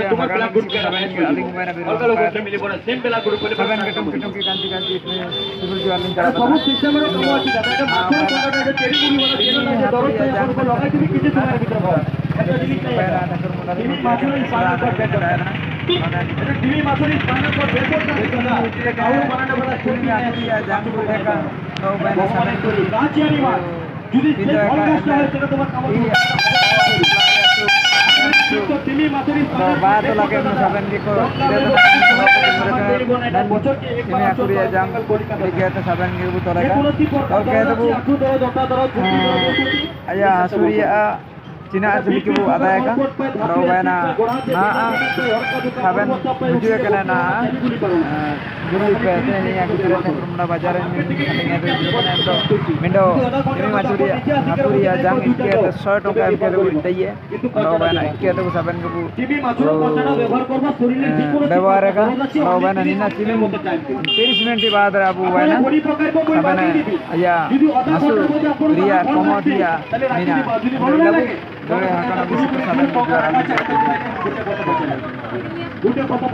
lagi তোমার Hagan বেলা group কে Saban match ke aling main biru অলগা অলগা মিলি বড় same বেলা group বলে Saban ke tum ki kanti isme Subul Jualing kara সব সিস্টেমের কাম আছে দাদা এটা মাছের কোনটা এটা চেরি মুড়ি বলে চেরি না যে দরদ তাই আপনি লগাই দিবি কিছু তোমার ভিতর এটা জিনিস নাই টিভি মাছের স্পাইনাল কর্ড বের করে না এটা টিভি মাছের স্পাইনাল কর্ড বের করতে হবে দাদা এটা কাউর বানানো বলা ছোটি না jang mereka kau main Saban করি রাজিয়ানি মাছ যদি সেই ফল গাছটা হয় সেটা তোমার কাম তো টিভি মাছের bato lagi Saban ke ko ini aku dia jang tiga itu Saban ke buto lagi oke itu bu ayah Surya Cina asli ke bu ada ya kan kalau bayana Saban juga kena guru PT ini aku sudah tempat bazar ini Mindo ini Surya jang itu ada 100 টাকা itu itu ya kalau bayana itu Saban ke bu ব্যবহার kan kalau bayana nina Cina 30 menit बाद abu bayana Saban ya masuk Ria komodia nina dole hakana bisa Saban juara দুটো কথা